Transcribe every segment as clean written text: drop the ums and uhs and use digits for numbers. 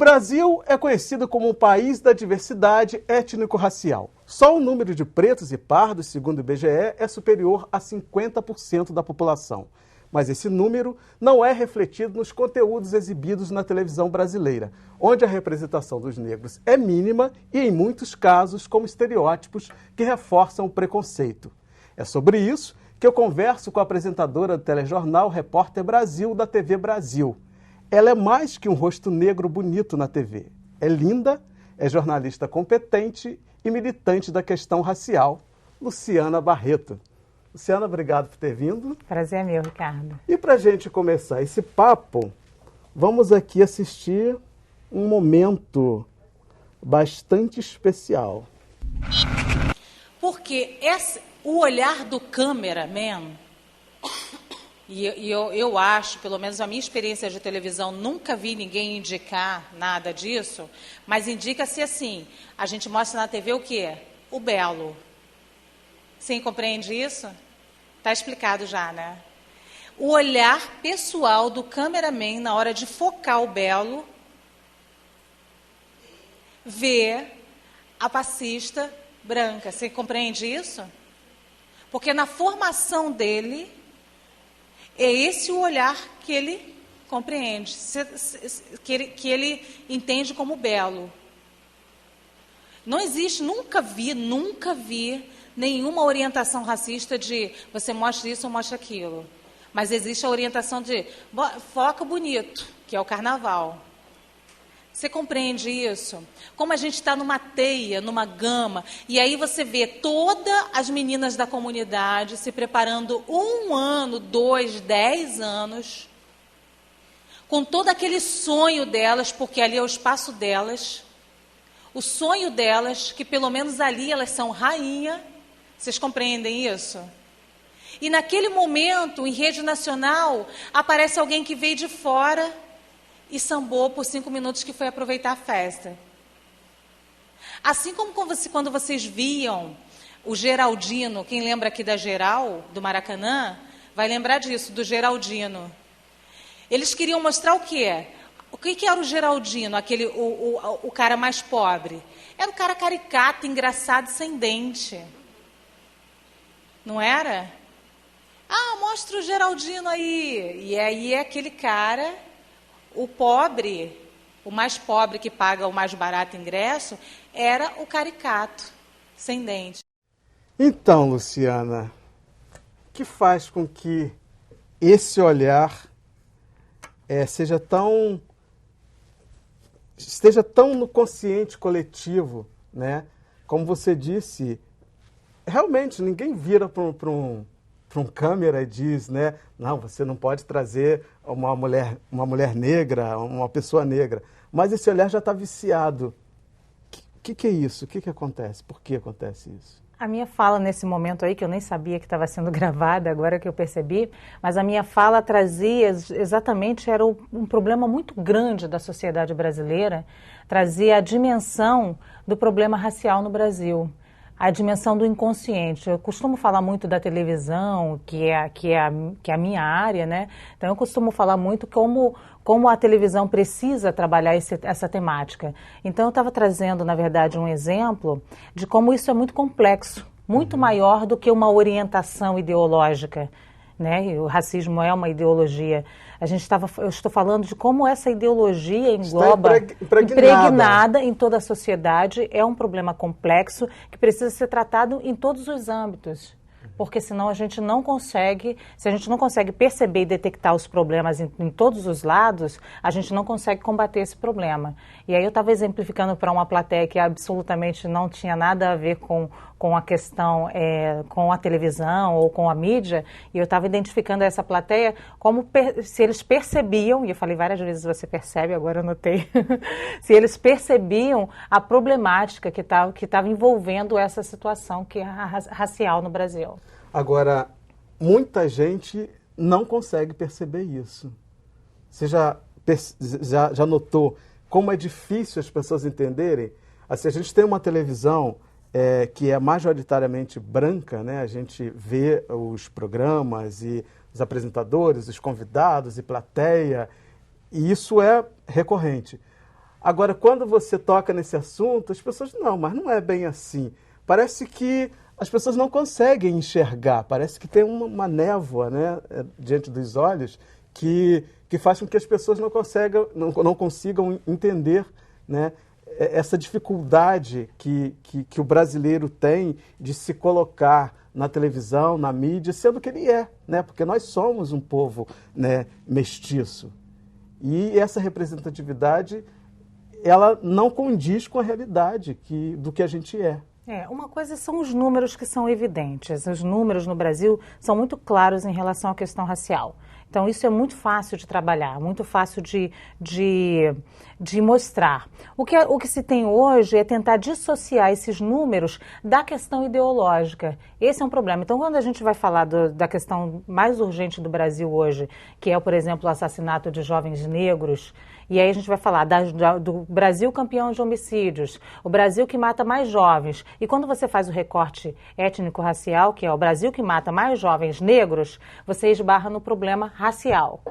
Brasil é conhecido como um país da diversidade étnico-racial. Só o número de pretos e pardos, segundo o IBGE, é superior a 50% da população. Mas esse número não é refletido nos conteúdos exibidos na televisão brasileira, onde a representação dos negros é mínima e, em muitos casos, como estereótipos que reforçam o preconceito. É sobre isso que eu converso com a apresentadora do telejornal Repórter Brasil, da TV Brasil. Ela é mais que um rosto negro bonito na TV. É linda, é jornalista competente e militante da questão racial, Luciana Barreto. Luciana, obrigado por ter vindo. Prazer é meu, Ricardo. E para a gente começar esse papo, vamos aqui assistir um momento bastante especial. Porque o olhar do cameraman, e eu acho, pelo menos a minha experiência de televisão, nunca vi ninguém indicar nada disso, mas indica-se assim, a gente mostra na TV o quê? O belo. Você compreende isso? Está explicado já, né? O olhar pessoal do cameraman na hora de focar o belo, vê a passista branca. Você compreende isso? Porque na formação dele, é esse o olhar que ele compreende, que ele entende como belo. Não existe, nunca vi nenhuma orientação racista de você mostra isso ou mostra aquilo. Mas existe a orientação de foca bonito, que é o carnaval. Você compreende isso? Como a gente está numa teia, numa gama, e aí você vê todas as meninas da comunidade se preparando 1 ano, 2, 10 anos, com todo aquele sonho delas, porque ali é o espaço delas, o sonho delas, que pelo menos ali elas são rainha. Vocês compreendem isso? E naquele momento, em rede nacional, aparece alguém que veio de fora e sambou por 5 minutos, que foi aproveitar a festa. Assim como quando vocês viam o Geraldino, quem lembra aqui da Geral, do Maracanã, vai lembrar disso, do Geraldino. Eles queriam mostrar o quê? O que era o Geraldino, o cara mais pobre? Era o cara caricato, engraçado, sem dente. Não era? Ah, mostra o Geraldino aí. E aí é aquele cara... O pobre, o mais pobre que paga o mais barato ingresso, era o caricato, sem dente. Então, Luciana, o que faz com que esse olhar esteja tão no consciente coletivo, né? Como você disse, realmente ninguém vira para um câmera e diz, né, não, você não pode trazer uma mulher negra, uma pessoa negra. Mas esse olhar já está viciado. O que é isso? O que acontece? Por que acontece isso? A minha fala nesse momento aí, que eu nem sabia que estava sendo gravada, agora que eu percebi, mas a minha fala trazia exatamente, era um problema muito grande da sociedade brasileira, trazia a dimensão do problema racial no Brasil. A dimensão do inconsciente. Eu costumo falar muito da televisão, que é a minha área, né? Então eu costumo falar muito como a televisão precisa trabalhar essa temática. Então eu estava trazendo, na verdade, um exemplo de como isso é muito complexo, muito maior do que uma orientação ideológica, né? E o racismo é uma ideologia. Eu estou falando de como essa ideologia engloba, impregnada em toda a sociedade, é um problema complexo que precisa ser tratado em todos os âmbitos. Porque senão a gente não consegue, se a gente não consegue perceber e detectar os problemas em todos os lados, a gente não consegue combater esse problema. E aí eu estava exemplificando para uma plateia que absolutamente não tinha nada a ver com a questão, com a televisão ou com a mídia, e eu estava identificando essa plateia como se eles percebiam, e eu falei várias vezes, você percebe, agora eu notei, se eles percebiam a problemática que estava envolvendo essa situação que é racial no Brasil. Agora, muita gente não consegue perceber isso. Você já notou como é difícil as pessoas entenderem? Assim, a gente tem uma televisão que é majoritariamente branca, né? A gente vê os programas e os apresentadores, os convidados e plateia, e isso é recorrente. Agora, quando você toca nesse assunto, as pessoas, não, mas não é bem assim. Parece que as pessoas não conseguem enxergar, parece que tem uma névoa, né, diante dos olhos que faz com que as pessoas não consigam entender, né, essa dificuldade que o brasileiro tem de se colocar na televisão, na mídia, sendo que ele é, né, porque nós somos um povo, né, mestiço. E essa representatividade, ela não condiz com a realidade do que a gente é. Uma coisa são os números que são evidentes. Os números no Brasil são muito claros em relação à questão racial. Então, isso é muito fácil de trabalhar, muito fácil de mostrar. O que se tem hoje é tentar dissociar esses números da questão ideológica. Esse é um problema. Então, quando a gente vai falar da questão mais urgente do Brasil hoje, que é, por exemplo, o assassinato de jovens negros, e aí a gente vai falar do Brasil campeão de homicídios, o Brasil que mata mais jovens. E quando você faz o recorte étnico-racial, que é o Brasil que mata mais jovens negros, você esbarra no problema racial.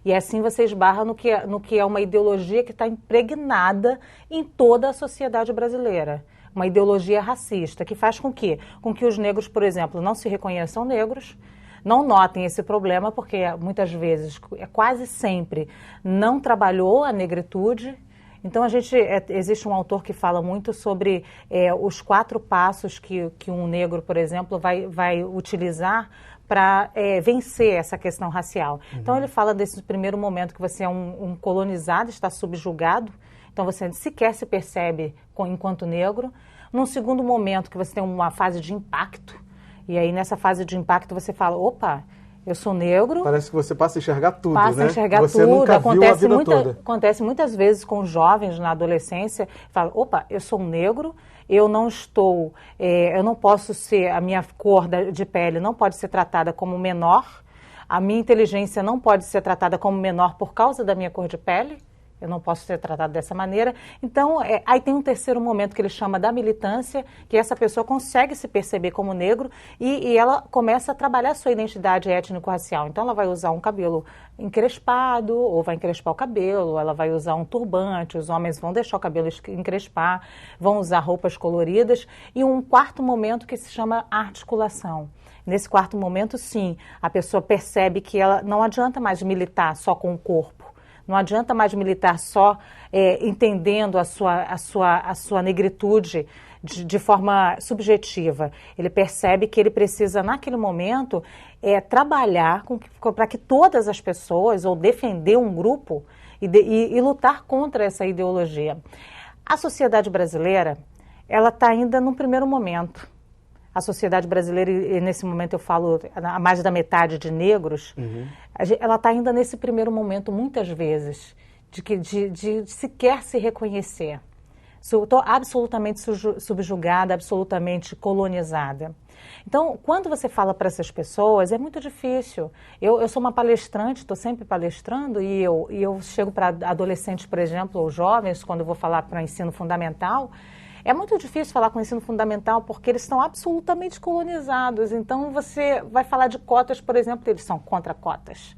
E assim você esbarra no que é uma ideologia que está impregnada em toda a sociedade brasileira. Uma ideologia racista, que faz com que os negros, por exemplo, não se reconheçam negros, não notem esse problema, porque muitas vezes, quase sempre, não trabalhou a negritude. Então, existe um autor que fala muito sobre os 4 passos que um negro, por exemplo, vai utilizar para vencer essa questão racial. Uhum. Então, ele fala desse primeiro momento que você é um colonizado, está subjugado, então você sequer se percebe enquanto negro. Num segundo momento, que você tem uma fase de impacto, e aí nessa fase de impacto você fala, opa, eu sou negro. Parece que você passa a enxergar tudo, passa né? A enxergar você tudo. Nunca viu a vida toda. Acontece muitas vezes com jovens na adolescência, fala, opa, eu sou um negro, eu não posso ser, a minha cor de pele não pode ser tratada como menor, a minha inteligência não pode ser tratada como menor por causa da minha cor de pele. Eu não posso ser tratado dessa maneira. Então, aí tem um terceiro momento que ele chama da militância, que essa pessoa consegue se perceber como negro e ela começa a trabalhar a sua identidade étnico-racial. Então, ela vai usar um cabelo encrespado, ou vai encrespar o cabelo, ela vai usar um turbante, os homens vão deixar o cabelo encrespar, vão usar roupas coloridas. E um quarto momento que se chama articulação. Nesse quarto momento, sim, a pessoa percebe que ela não adianta mais militar só com o corpo. Não adianta mais militar só entendendo a sua negritude de forma subjetiva. Ele percebe que ele precisa, naquele momento, trabalhar para que todas as pessoas, ou defender um grupo e lutar contra essa ideologia. A sociedade brasileira, ela está ainda no primeiro momento. A sociedade brasileira, e nesse momento eu falo a mais da metade de negros, ela está ainda nesse primeiro momento, muitas vezes, de sequer se reconhecer. Estou absolutamente subjugada, absolutamente colonizada. Então, quando você fala para essas pessoas, é muito difícil. Eu sou uma palestrante, estou sempre palestrando, e eu chego para adolescentes, por exemplo, ou jovens, quando eu vou falar para ensino fundamental. É muito difícil falar com o ensino fundamental porque eles estão absolutamente colonizados. Então, você vai falar de cotas, por exemplo, eles são contra cotas.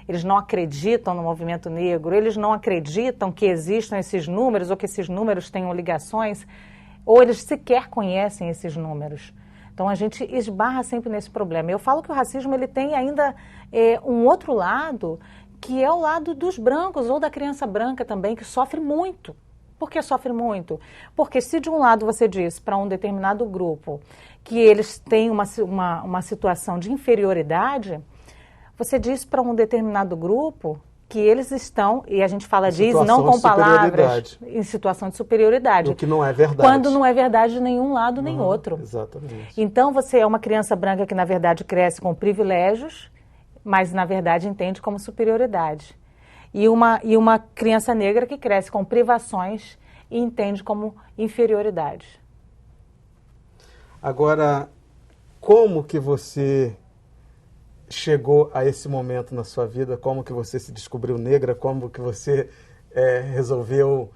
Eles não acreditam no movimento negro, eles não acreditam que existam esses números ou que esses números tenham ligações, ou eles sequer conhecem esses números. Então, a gente esbarra sempre nesse problema. Eu falo que o racismo ele tem ainda um outro lado, que é o lado dos brancos ou da criança branca também, que sofre muito. Por que sofre muito? Porque se de um lado você diz para um determinado grupo que eles têm uma situação de inferioridade, você diz para um determinado grupo que eles estão, e a gente fala disso não com palavras, em situação de superioridade. O que não é verdade. Quando não é verdade de nenhum lado nem outro. Exatamente. Então você é uma criança branca que na verdade cresce com privilégios, mas na verdade entende como superioridade. E uma criança negra que cresce com privações e entende como inferioridade. Agora, como que você chegou a esse momento na sua vida? Como que você se descobriu negra? Como que você resolveu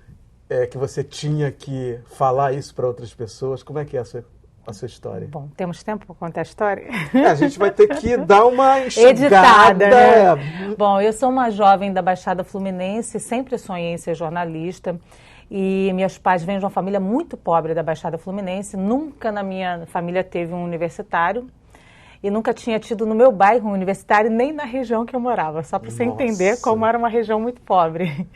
que você tinha que falar isso para outras pessoas? Como é que é a sua história? Bom, temos tempo para contar a história? A gente vai ter que dar uma enxugada. Editada, né? Bom, eu sou uma jovem da Baixada Fluminense, sempre sonhei em ser jornalista. E meus pais vêm de uma família muito pobre da Baixada Fluminense. Nunca na minha família teve um universitário. E nunca tinha tido no meu bairro um universitário, nem na região que eu morava. Só para você entender como era uma região muito pobre.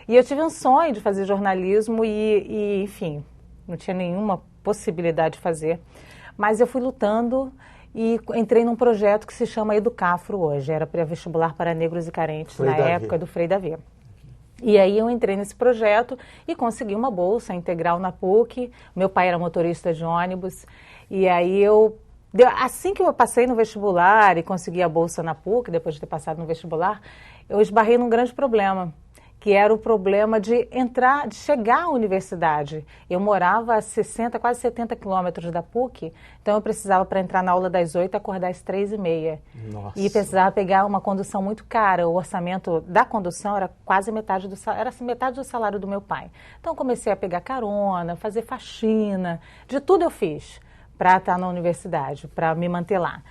E eu tive um sonho de fazer jornalismo e, enfim, não tinha nenhuma possibilidade de fazer. Mas eu fui lutando e entrei num projeto que se chama Educafro hoje. Era pré-vestibular para negros e carentes, na época do Frei Davi. E aí eu entrei nesse projeto e consegui uma bolsa integral na PUC. Meu pai era motorista de ônibus. E aí assim que eu passei no vestibular e consegui a bolsa na PUC, depois de ter passado no vestibular, eu esbarrei num grande problema, que era o problema de chegar à universidade. Eu morava a 60, quase 70 quilômetros da PUC, então eu precisava, para entrar na aula das 8, acordar às 3h30. Nossa. E precisava pegar uma condução muito cara. O orçamento da condução era quase metade do salário do meu pai. Então eu comecei a pegar carona, fazer faxina, de tudo eu fiz para estar na universidade, para me manter lá.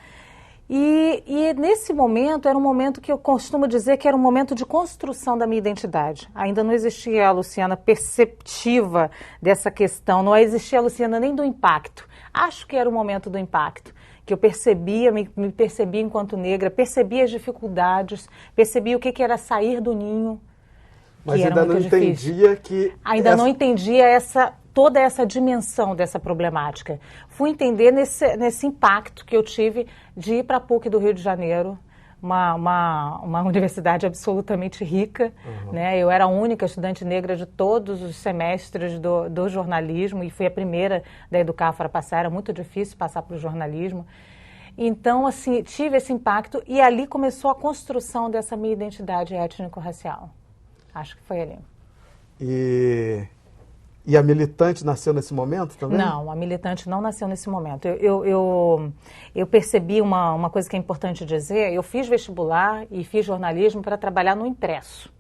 E nesse momento, era um momento que eu costumo dizer que era um momento de construção da minha identidade. Ainda não existia a Luciana perceptiva dessa questão, não existia a Luciana nem do impacto. Acho que era o momento do impacto, que eu percebia, me percebia enquanto negra, percebia as dificuldades, percebia o que era sair do ninho. Mas ainda não entendia que... Ainda não entendia toda essa dimensão dessa problemática. Fui entender nesse impacto que eu tive de ir para a PUC do Rio de Janeiro, uma universidade absolutamente rica. Né? Eu era a única estudante negra de todos os semestres do jornalismo e fui a primeira da Educafro a passar. Era muito difícil passar para o jornalismo. Então, assim, tive esse impacto e ali começou a construção dessa minha identidade étnico-racial. Acho que foi ali. E a militante nasceu nesse momento também? Não, a militante não nasceu nesse momento. Eu percebi uma coisa que é importante dizer. Eu fiz vestibular e fiz jornalismo para trabalhar no impresso.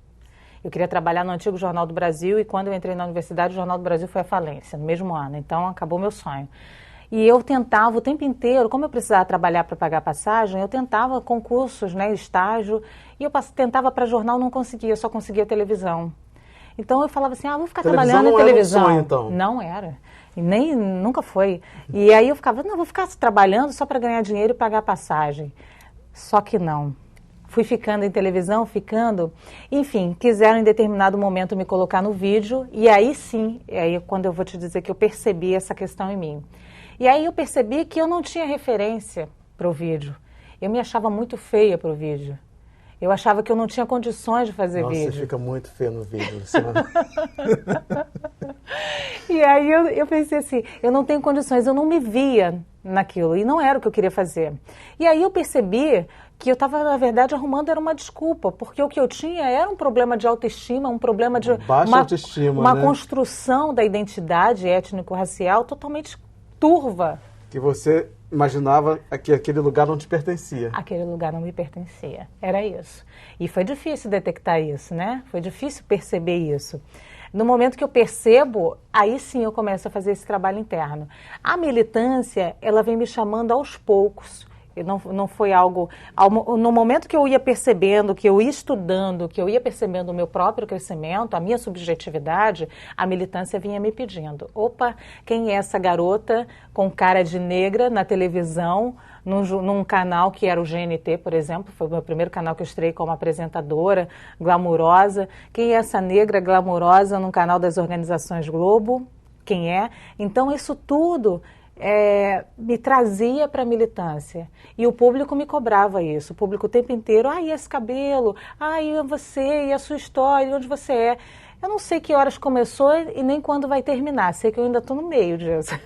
Eu queria trabalhar no antigo Jornal do Brasil e quando eu entrei na universidade, o Jornal do Brasil foi à falência, no mesmo ano. Então, acabou meu sonho. E eu tentava o tempo inteiro, como eu precisava trabalhar para pagar passagem, eu tentava concursos, né, estágio, e eu tentava para jornal, não conseguia, só conseguia televisão. Então eu falava assim, vou ficar trabalhando em televisão. Não era um sonho, então? Não era, e nem nunca foi. E aí eu ficava, não, vou ficar trabalhando só para ganhar dinheiro e pagar passagem. Só que não. Fui ficando em televisão, enfim, quiseram em determinado momento me colocar no vídeo, e aí sim, quando eu vou te dizer que eu percebi essa questão em mim. E aí eu percebi que eu não tinha referência para o vídeo. Eu me achava muito feia para o vídeo. Eu achava que eu não tinha condições de fazer vídeo. Nossa, você fica muito feia no vídeo, Luciana. E aí eu pensei assim, eu não tenho condições, eu não me via naquilo. E não era o que eu queria fazer. E aí eu percebi que eu estava, na verdade, arrumando era uma desculpa. Porque o que eu tinha era um problema de autoestima, um problema de... Baixa autoestima, uma né? construção da identidade étnico-racial totalmente turva. Que você imaginava que aquele lugar não te pertencia. Aquele lugar não me pertencia, era isso. E foi difícil detectar isso, né? Foi difícil perceber isso. No momento que eu percebo, aí sim eu começo a fazer esse trabalho interno. A militância, ela vem me chamando aos poucos. Não foi algo... No momento que eu ia percebendo, que eu ia estudando, que eu ia percebendo o meu próprio crescimento, a minha subjetividade, a militância vinha me pedindo. Opa, quem é essa garota com cara de negra na televisão, num canal que era o GNT, por exemplo, foi o meu primeiro canal que eu estreiei como apresentadora, glamurosa. Quem é essa negra glamurosa num canal das organizações Globo? Quem é? Então, isso tudo... me trazia para a militância. E o público me cobrava isso. O público o tempo inteiro, e esse cabelo? E você? E a sua história? Onde você é? Eu não sei que horas começou e nem quando vai terminar. Sei que eu ainda estou no meio disso.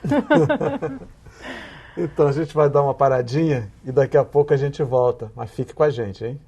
Então, a gente vai dar uma paradinha e daqui a pouco a gente volta. Mas fique com a gente, hein?